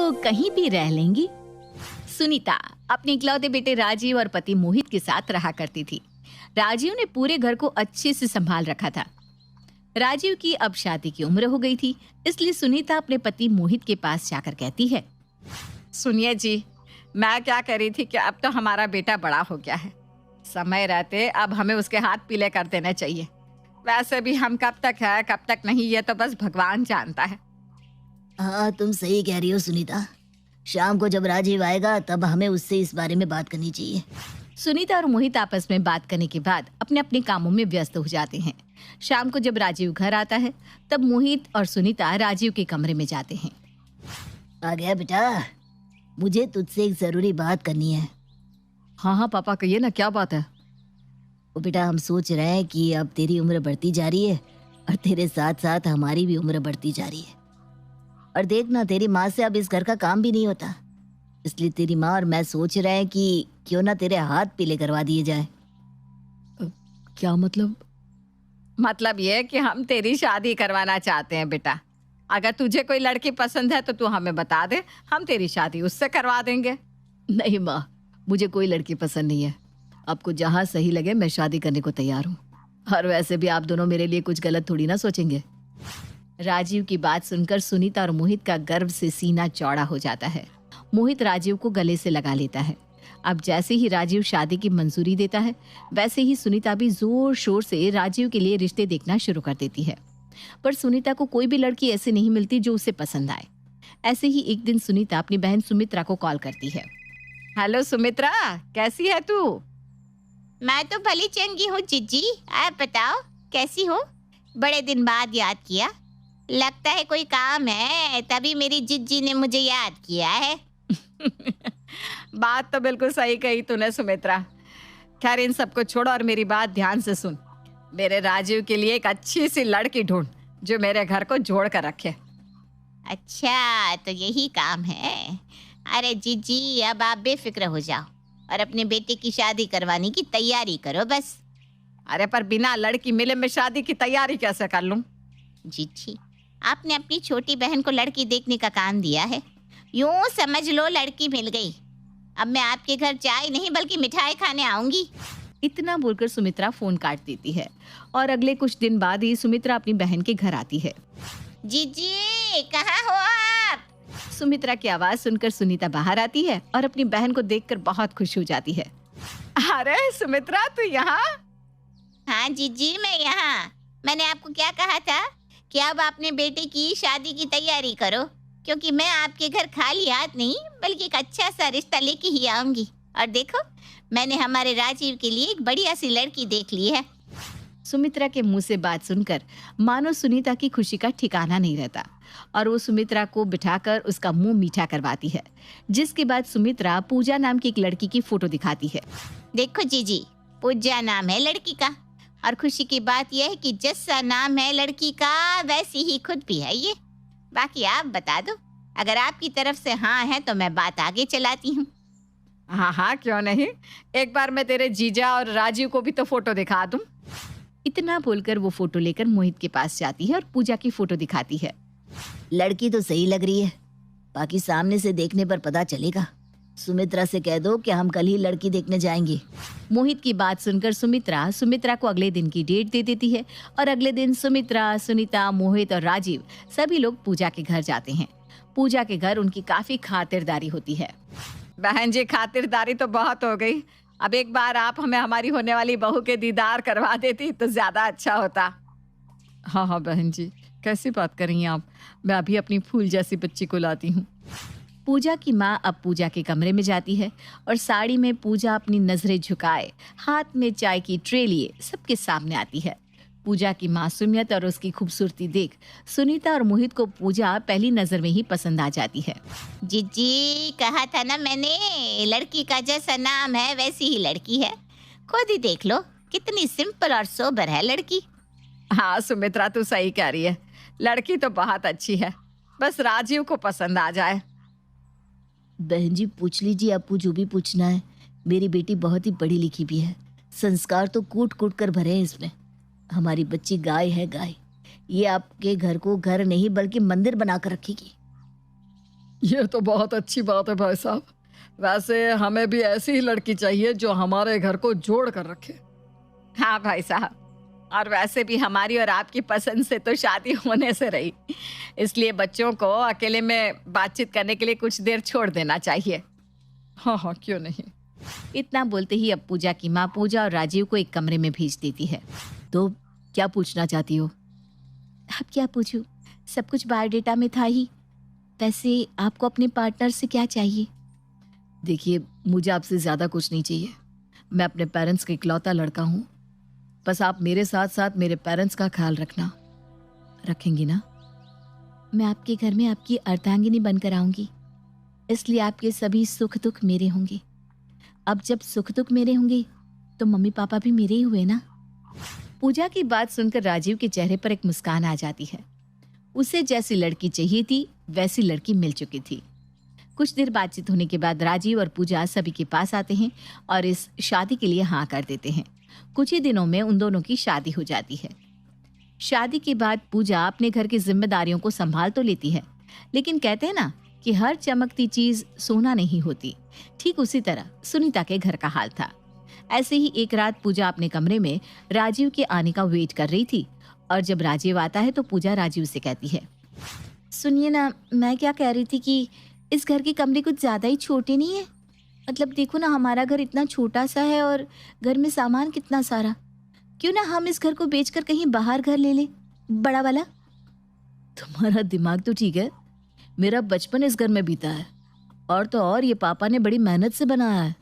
तो कहीं भी रह लेंगी। सुनीता अपने इकलौते बेटे राजीव और पति मोहित के साथ रहा करती थी। राजीव ने पूरे घर को अच्छे से संभाल रखा था। राजीव की अब शादी की उम्र हो गई थी, इसलिए सुनीता अपने पति मोहित के पास जाकर कहती है, सुनिए जी, मैं क्या कह रही थी कि अब तो हमारा बेटा बड़ा हो गया है, समय रहते अब हमें उसके हाथ पीले कर देने चाहिए। वैसे भी हम कब तक है कब तक नहीं ये तो बस भगवान जानता है। हाँ, तुम सही कह रही हो सुनीता। शाम को जब राजीव आएगा तब हमें उससे इस बारे में बात करनी चाहिए। सुनीता और मोहित आपस में बात करने के बाद अपने अपने कामों में व्यस्त हो जाते हैं। शाम को जब राजीव घर आता है तब मोहित और सुनीता राजीव के कमरे में जाते हैं। आ गया बेटा, मुझे तुझसे एक जरूरी बात करनी है। हाँ पापा, कहिए ना, क्या बात है? वो बेटा, हम सोच रहे हैं कि अब तेरी उम्र बढ़ती जा रही है और तेरे साथ साथ हमारी भी उम्र बढ़ती जा रही है। और देख ना, तेरी माँ से अब इस घर का काम भी नहीं होता, इसलिए तेरी माँ और मैं सोच रहे हैं कि क्यों ना तेरे हाथ पीले करवा दिए जाए। क्या मतलब? मतलब ये कि हम तेरी शादी करवाना चाहते हैं बेटा। अगर तुझे कोई लड़की पसंद है तो तू हमें बता दे, हम तेरी शादी उससे करवा देंगे। नहीं माँ, मुझे कोई लड़की पसंद नहीं है। आपको जहाँ सही लगे मैं शादी करने को तैयार हूँ। और वैसे भी आप दोनों मेरे लिए कुछ गलत थोड़ी ना सोचेंगे। राजीव की बात सुनकर सुनीता और मोहित का गर्व से सीना चौड़ा हो जाता है। मोहित राजीव को गले से लगा लेता है। अब जैसे ही राजीव शादी की मंजूरी देता है, वैसे ही सुनीता भी जोर शोर से राजीव के लिए रिश्ते देखना शुरू कर देती है। पर सुनीता को कोई भी लड़की ऐसी नहीं मिलती जो उसे पसंद आए। ऐसे ही एक दिन सुनीता अपनी बहन सुमित्रा को कॉल करती है। हेलो सुमित्रा, कैसी है तू? मैं तो भली चंगी हूँ जीजी, आप बताओ कैसी हो? बड़े दिन बाद याद किया, लगता है कोई काम है तभी मेरी जीजी ने मुझे याद किया है। बात तो बिल्कुल सही कही तूने सुमित्रा। खैर, इन सबको छोड़ और मेरी बात ध्यान से सुन। मेरे राजीव के लिए एक अच्छी सी लड़की ढूंढ जो मेरे घर को जोड़ कर रखे। अच्छा, तो यही काम है? अरे जीजी, अब आप बेफिक्र हो जाओ और अपने बेटे की शादी करवाने की तैयारी करो बस। अरे पर बिना लड़की मिले मैं शादी की तैयारी कैसे कर लूं? जीजी, आपने अपनी छोटी बहन को लड़की देखने का काम दिया है, यूं समझ लो लड़की मिल गई। अब मैं आपके घर चाय नहीं बल्कि मिठाई खाने आऊंगी। इतना बोलकर सुमित्रा फोन काट देती है और अगले कुछ दिन बाद ही सुमित्रा अपनी बहन के घर आती है। जीजी, कहाँ हो आप? सुमित्रा की आवाज सुनकर सुनीता बाहर आती है और अपनी बहन को देखकर बहुत खुश हो जाती है। अरे सुमित्रा, तू यहाँ? हाँ जीजी, मैं यहाँ। मैंने आपको क्या कहा था कि अब अपने बेटे की शादी की तैयारी करो, क्योंकि मैं आपके घर खाली हाथ नहीं बल्कि एक अच्छा सा रिश्ता लेके ही आऊंगी। और देखो, मैंने हमारे राजीव के लिए एक बढ़िया सी लड़की देख ली है। सुमित्रा के मुंह से बात सुनकर मानो सुनीता की खुशी का ठिकाना नहीं रहता और वो सुमित्रा को बिठाकर उसका मुंह मीठा करवाती है। जिसके बाद सुमित्रा पूजा नाम की एक लड़की की फोटो दिखाती है। देखो जीजी, पूजा नाम है लड़की का, और खुशी की बात यह है कि जैसा नाम है लड़की का वैसी ही खुद भी है ये। बाकी आप बता दो, अगर आपकी तरफ से हाँ है तो मैं बात आगे चलाती हूँ। हाँ हाँ, क्यों नहीं। एक बार मैं तेरे जीजा और राजीव को भी तो फोटो दिखा दूं। इतना बोलकर वो फोटो लेकर मोहित के पास जाती है और पूजा की फोटो दिखाती है। लड़की तो सही लग रही है, बाकी सामने से देखने पर पता चलेगा। सुमित्रा से कह दो कि हम कल ही लड़की देखने जाएंगे। मोहित की बात सुनकर सुमित्रा को अगले दिन की डेट दे देती है और अगले दिन सुमित्रा, सुनीता, मोहित और राजीव सभी लोग पूजा के घर जाते हैं। पूजा के घर उनकी काफी खातिरदारी होती है। बहन जी, खातिरदारी तो बहुत हो गई। अब एक बार आप हमें हमारी होने वाली बहू के दीदार करवा देती तो ज्यादा अच्छा होता। हाँ हाँ बहन जी, कैसी बात कर रही हैं आप? मैं अभी अपनी फूल जैसी बच्ची को लाती हूँ। पूजा की माँ अब पूजा के कमरे में जाती है और साड़ी में पूजा अपनी नजरें झुकाए हाथ में चाय की ट्रे लिए सबके सामने आती है। पूजा की मासूमियत और उसकी खूबसूरती देख सुनीता और मोहित को पूजा पहली नजर में ही पसंद आ जाती है। जीजी, कहा था ना मैंने, लड़की का जैसा नाम है वैसी ही लड़की है। खुद ही देख लो, कितनी सिंपल और सोबर है लड़की। हाँ सुमित्रा, तू सही कह रही है। लड़की तो बहुत अच्छी है, बस राजीव को पसंद आ जाए। बहन जी, पूछ लीजिए आपको जो भी पूछना है। मेरी बेटी बहुत ही पढ़ी लिखी भी है, संस्कार तो कूट कूट कर भरे हैं इसमें। हमारी बच्ची गाय है गाय, ये आपके घर को घर नहीं बल्कि मंदिर बनाकर रखेगी। ये तो बहुत अच्छी बात है भाई साहब। वैसे हमें भी ऐसी ही लड़की चाहिए जो हमारे घर को जोड़ कर रखे। हाँ भाई साहब, और वैसे भी हमारी और आपकी पसंद से तो शादी होने से रही, इसलिए बच्चों को अकेले में बातचीत करने के लिए कुछ देर छोड़ देना चाहिए। हाँ हाँ, क्यों नहीं। इतना बोलते ही अब पूजा की माँ पूजा और राजीव को एक कमरे में भेज देती है। तो क्या पूछना चाहती हो? अब क्या पूछूं, सब कुछ बायोडेटा में था ही। वैसे आपको अपने पार्टनर से क्या चाहिए? देखिए, मुझे आपसे ज़्यादा कुछ नहीं चाहिए। मैं अपने पेरेंट्स का इकलौता लड़का हूँ। बस आप मेरे साथ साथ मेरे पेरेंट्स का ख्याल रखना। रखेंगी ना? मैं आपके घर में आपकी अर्धांगिनी बनकर आऊंगी, इसलिए आपके सभी सुख दुख मेरे होंगे। अब जब सुख दुख मेरे होंगे तो मम्मी पापा भी मेरे ही हुए ना। पूजा की बात सुनकर राजीव के चेहरे पर एक मुस्कान आ जाती है। उसे जैसी लड़की चाहिए थी वैसी लड़की मिल चुकी थी। कुछ देर बातचीत होने के बाद राजीव और पूजा सभी के पास आते हैं और इस शादी के लिए हाँ कर देते हैं। कुछ ही दिनों में उन दोनों की शादी हो जाती है। शादी के बाद पूजा अपने घर की जिम्मेदारियों को संभाल तो लेती है, लेकिन कहते हैं ना कि हर चमकती चीज सोना नहीं होती। ठीक उसी तरह सुनीता के घर का हाल था। ऐसे ही एक रात पूजा अपने कमरे में राजीव के आने का वेट कर रही थी और जब राजीव आता है तो पूजा राजीव से कहती है, सुनिए ना, मैं क्या कह रही थी कि इस घर के कमरे कुछ ज्यादा ही छोटे नहीं है? मतलब देखो ना, हमारा घर इतना छोटा सा है और घर में सामान कितना सारा। क्यों ना हम इस घर को बेचकर कहीं बाहर घर ले ले, बड़ा वाला। तुम्हारा दिमाग तो ठीक है, मेरा बचपन इस घर में बीता है और तो और ये पापा ने बड़ी मेहनत से बनाया है।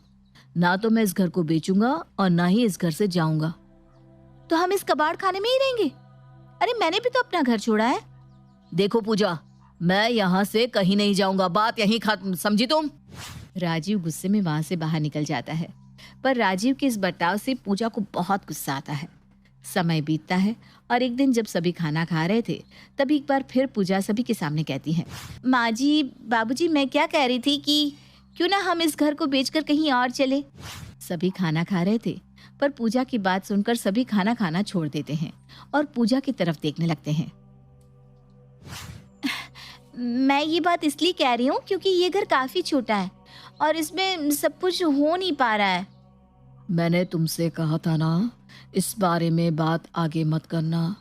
ना तो मैं इस घर को बेचूंगा और ना ही इस घर से जाऊंगा। तो हम इस कबाड़ खाने में ही रहेंगे? अरे मैंने भी तो अपना घर छोड़ा है। देखो पूजा, मैं यहाँ से कहीं नहीं जाऊंगा, बात यहीं खत्म, समझी तुम? राजीव गुस्से में वहां से बाहर निकल जाता है, पर राजीव के इस बर्ताव से पूजा को बहुत गुस्सा आता है। समय बीतता है और एक दिन जब सभी खाना खा रहे थे तभी एक बार फिर पूजा सभी के सामने कहती है, माँ जी, बाबूजी, मैं क्या कह रही थी कि क्यों ना हम इस घर को बेचकर कहीं और चले। सभी खाना खा रहे थे पर पूजा की बात सुनकर सभी खाना खाना छोड़ देते हैं और पूजा की तरफ देखने लगते हैं। मैं ये बात इसलिए कह रही हूँ क्योंकि ये घर काफी छोटा है और इसमें सब कुछ हो नहीं पा रहा है। मैंने तुमसे कहा था ना, इस बारे में बात आगे मत करना।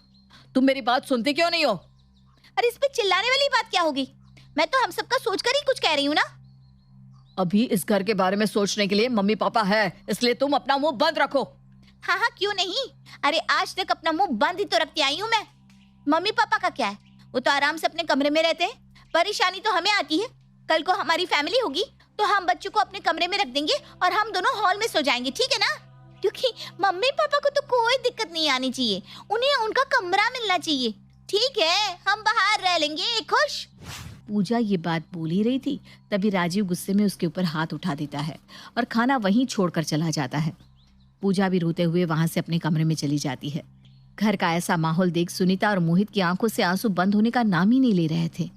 तुम मेरी बात सुनती क्यों नहीं हो? अरे इस पे चिल्लाने वाली बात क्या होगी? मैं तो हम सबका सोचकर ही कुछ कह रही हूँ ना। अभी इस घर के बारे में सोचने के लिए मम्मी पापा है, इसलिए तुम अपना मुंह बंद रखो। हाँ हाँ, क्यों नहीं। अरे आज तक अपना मुंह बंद ही तो रखती आई हूँ मैं। मम्मी पापा का क्या है, वो तो आराम से अपने कमरे में रहते हैं। परेशानी तो हमें आती है। कल को हमारी फैमिली होगी तो हम बच्चों को अपने कमरे में रख देंगे और हम दोनों हॉल में सो जाएंगे, ठीक है ना? क्योंकि मम्मी पापा को तो कोई दिक्कत नहीं आनी चाहिए, उन्हें उनका कमरा मिलना चाहिए। ठीक है, हम बाहर रह लेंगे, खुश। पूजा ये बात बोल ही रही थी तभी राजीव गुस्से में उसके ऊपर हाथ उठा देता है और खाना वहीं छोड़कर चला जाता है। पूजा भी रोते हुए वहां से अपने कमरे में चली जाती है। घर का ऐसा माहौल देख सुनीता और मोहित की आंखों से आंसू बंद होने का नाम ही नहीं ले रहे थे।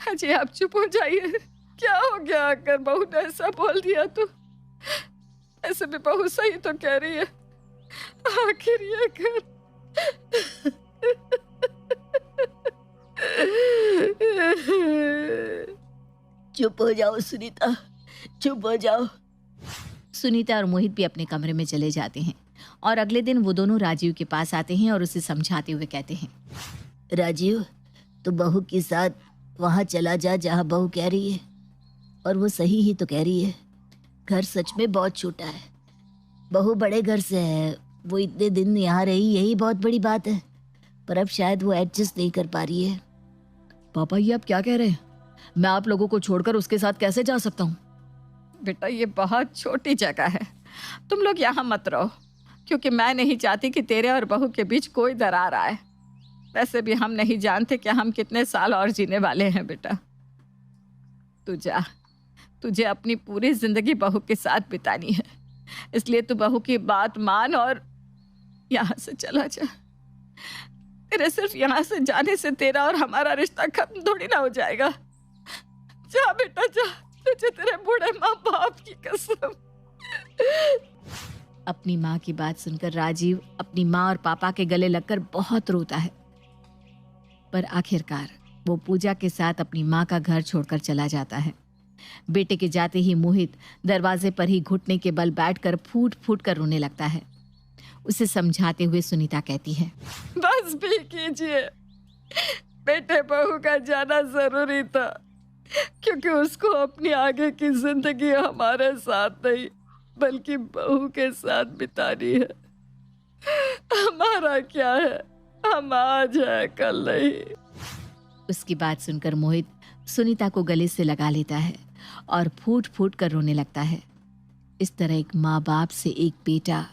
अजय, आप चुप हो जाइए। क्या हो गया अगर बहू ने ऐसा बोल दिया तो? ऐसे भी बहू सही तो कह रही है। आखिर ये घर चुप हो जाओ सुनीता, चुप हो जाओ। सुनीता और मोहित भी अपने कमरे में चले जाते हैं और अगले दिन वो दोनों राजीव के पास आते हैं और उसे समझाते हुए कहते हैं, राजीव, तो बहू के साथ वहाँ चला जा जहाँ बहू कह रही है, और वो सही ही तो कह रही है। घर सच में बहुत छोटा है। बहू बड़े घर से है, वो इतने दिन यहाँ रही, यही बहुत बड़ी बात है, पर अब शायद वो एडजस्ट नहीं कर पा रही है। पापा ये आप क्या कह रहे हैं? मैं आप लोगों को छोड़कर उसके साथ कैसे जा सकता हूँ? बेटा, ये बहुत छोटी जगह है, तुम लोग यहाँ मत रहो, क्योंकि मैं नहीं चाहती कि तेरे और बहू के बीच कोई दरार आए। वैसे भी हम नहीं जानते कि हम कितने साल और जीने वाले हैं। बेटा तू जा, तुझे अपनी पूरी जिंदगी बहू के साथ बितानी है, इसलिए तू बहू की बात मान और यहाँ से चला जा। तेरे सिर्फ यहाँ से जाने से तेरा और हमारा रिश्ता खत्म थोड़ी ना हो जाएगा। जा बेटा जा, तुझे तेरे बूढ़े माँ बाप की कसम। अपनी माँ की बात सुनकर राजीव अपनी माँ और पापा के गले लगकर बहुत रोता है, पर आखिरकार वो पूजा के साथ अपनी माँ का घर छोड़कर चला जाता है। बेटे के जाते ही मोहित दरवाजे पर ही घुटने के बल बैठकर फूट फूट कर रोने लगता है। उसे समझाते हुए सुनीता कहती है, बस भी कीजिए, बेटे बहू का जाना जरूरी था, क्योंकि उसको अपनी आगे की जिंदगी हमारे साथ नहीं बल्कि बहू के साथ बितानी है। हमारा क्या है, हम आज है कल नहीं। उसकी बात सुनकर मोहित सुनीता को गले से लगा लेता है और फूट फूट कर रोने लगता है। इस तरह एक माँ बाप से एक बेटा